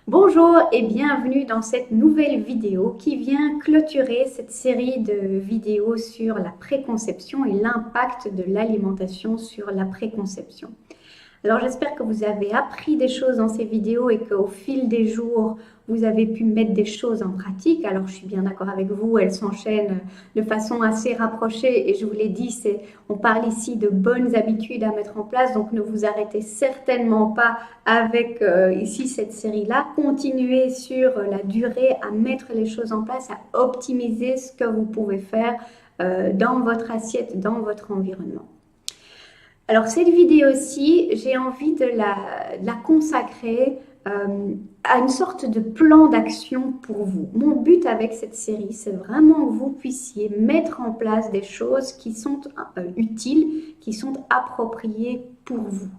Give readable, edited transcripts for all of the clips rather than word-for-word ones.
Bonjour et bienvenue dans cette nouvelle vidéo qui vient clôturer cette série de vidéos sur la préconception et l'impact de l'alimentation sur la préconception. Alors j'espère que vous avez appris des choses dans ces vidéos et qu'au fil des jours, vous avez pu mettre des choses en pratique. Alors je suis bien d'accord avec vous, elles s'enchaînent de façon assez rapprochée et je vous l'ai dit, on parle ici de bonnes habitudes à mettre en place, donc ne vous arrêtez certainement pas avec ici cette série-là. Continuez sur la durée à mettre les choses en place, à optimiser ce que vous pouvez faire dans votre assiette, dans votre environnement. Alors cette vidéo-ci, j'ai envie de la consacrer à une sorte de plan d'action pour vous. Mon but avec cette série, c'est vraiment que vous puissiez mettre en place des choses qui sont utiles, qui sont appropriées pour vous.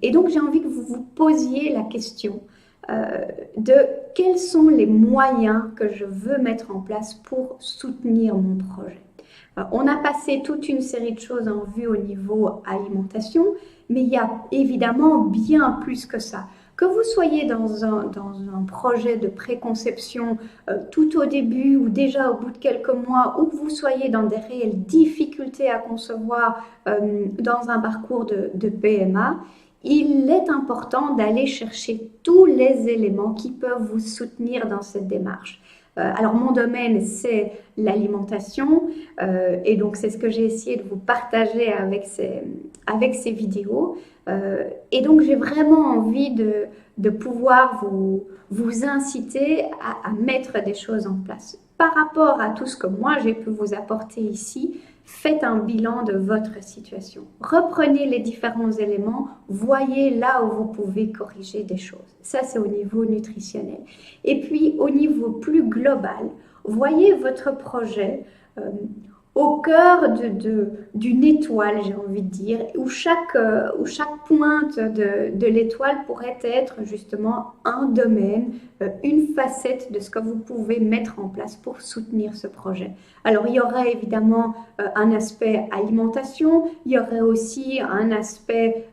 Et donc j'ai envie que vous vous posiez la question de quels sont les moyens que je veux mettre en place pour soutenir mon projet. On a passé toute une série de choses en vue au niveau alimentation, mais il y a évidemment bien plus que ça. Que vous soyez dans un projet de préconception tout au début ou déjà au bout de quelques mois, ou que vous soyez dans des réelles difficultés à concevoir dans un parcours de PMA, il est important d'aller chercher tous les éléments qui peuvent vous soutenir dans cette démarche. Alors mon domaine c'est l'alimentation et donc c'est ce que j'ai essayé de vous partager avec ces vidéos et donc j'ai vraiment envie de pouvoir vous inciter à mettre des choses en place. Par rapport à tout ce que moi j'ai pu vous apporter ici, faites un bilan de votre situation. Reprenez les différents éléments, voyez là où vous pouvez corriger des choses. Ça, c'est au niveau nutritionnel. Et puis, au niveau plus global, voyez votre projet au cœur d'une étoile, j'ai envie de dire, où chaque pointe de l'étoile pourrait être justement un domaine, une facette de ce que vous pouvez mettre en place pour soutenir ce projet. Alors, il y aurait évidemment un aspect alimentation, il y aurait aussi un aspect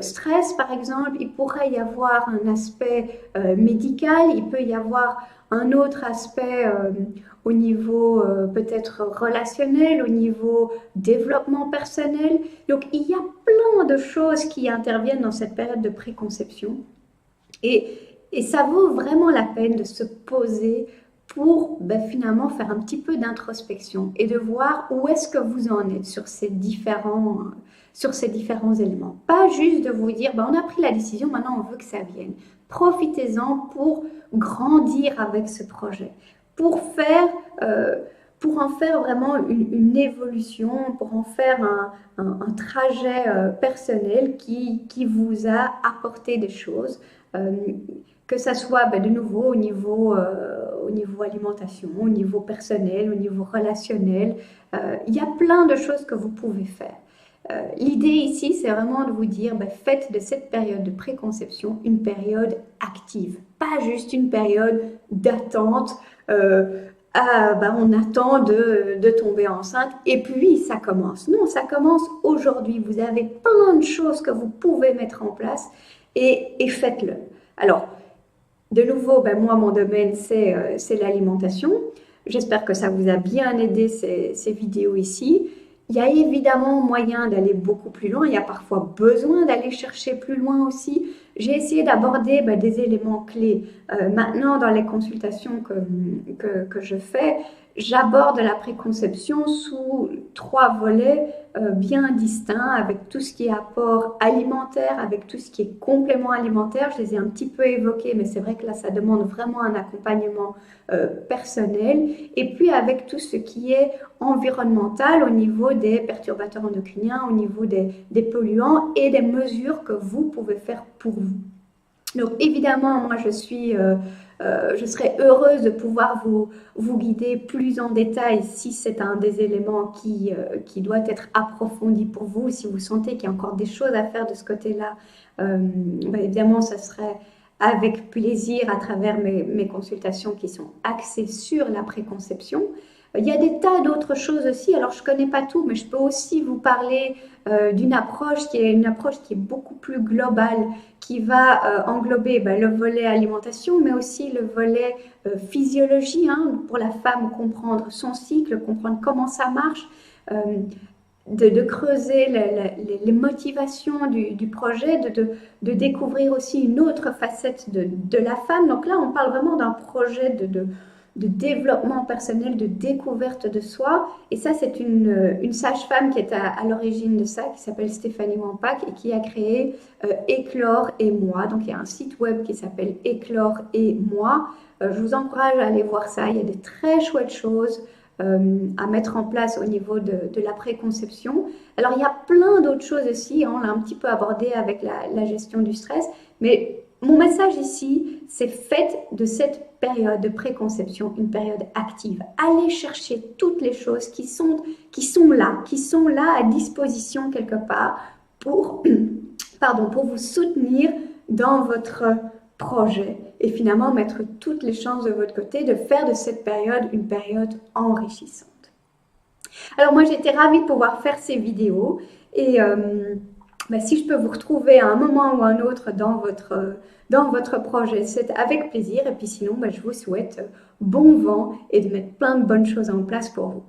stress, par exemple, il pourrait y avoir un aspect médical, il peut y avoir un autre aspect au niveau peut-être relationnel, au niveau développement personnel. Donc, il y a plein de choses qui interviennent dans cette période de préconception. Et ça vaut vraiment la peine de se poser pour finalement faire un petit peu d'introspection et de voir où est-ce que vous en êtes sur ces différents éléments. Pas juste de vous dire, on a pris la décision, maintenant on veut que ça vienne. Profitez-en pour grandir avec ce projet, pour en faire vraiment une évolution, pour en faire un trajet personnel qui vous a apporté des choses, que ça soit de nouveau au niveau alimentation, au niveau personnel, au niveau relationnel. Il y a plein de choses que vous pouvez faire. L'idée ici, c'est vraiment de vous dire, faites de cette période de préconception une période active, pas juste une période d'attente. On attend de tomber enceinte et puis ça commence. Non, ça commence aujourd'hui. Vous avez plein de choses que vous pouvez mettre en place et faites-le. Alors, de nouveau, moi, mon domaine, c'est l'alimentation. J'espère que ça vous a bien aidé ces vidéos ici. Il y a évidemment moyen d'aller beaucoup plus loin. Il y a parfois besoin d'aller chercher plus loin aussi. J'ai essayé d'aborder des éléments clés. Maintenant, dans les consultations que je fais, j'aborde la préconception sous 3 volets bien distincts, avec tout ce qui est apport alimentaire, avec tout ce qui est complément alimentaire. Je les ai un petit peu évoqués, mais c'est vrai que là, ça demande vraiment un accompagnement personnel. Et puis avec tout ce qui est environnemental au niveau des perturbateurs endocriniens, au niveau des polluants et des mesures que vous pouvez faire pour vous. Donc évidemment, moi je serais heureuse de pouvoir vous guider plus en détail si c'est un des éléments qui doit être approfondi pour vous, si vous sentez qu'il y a encore des choses à faire de ce côté-là. Évidemment, ça serait avec plaisir à travers mes consultations qui sont axées sur la préconception. Il y a des tas d'autres choses aussi. Alors, je ne connais pas tout, mais je peux aussi vous parler d'une approche qui est une approche qui est beaucoup plus globale, qui va englober le volet alimentation, mais aussi le volet physiologie, hein, pour la femme, comprendre son cycle, comprendre comment ça marche, de creuser les motivations du projet, de découvrir aussi une autre facette de la femme. Donc là, on parle vraiment d'un projet de développement personnel, de découverte de soi. Et ça, c'est une sage-femme qui est à l'origine de ça, qui s'appelle Stéphanie Wampak et qui a créé Éclore et moi. Donc il y a un site web qui s'appelle Éclore et moi. Je vous encourage à aller voir ça. Il y a des très chouettes choses à mettre en place au niveau de la préconception. Alors il y a plein d'autres choses aussi, hein, on l'a un petit peu abordé avec la gestion du stress, mais mon message ici, c'est faites de cette période de préconception une période active. Allez chercher toutes les choses qui sont là à disposition quelque part pour, pour vous soutenir dans votre projet et finalement mettre toutes les chances de votre côté de faire de cette période une période enrichissante. Alors moi j'étais ravie de pouvoir faire ces vidéos et si je peux vous retrouver à un moment ou à un autre dans votre projet, c'est avec plaisir. Et puis sinon, je vous souhaite bon vent et de mettre plein de bonnes choses en place pour vous.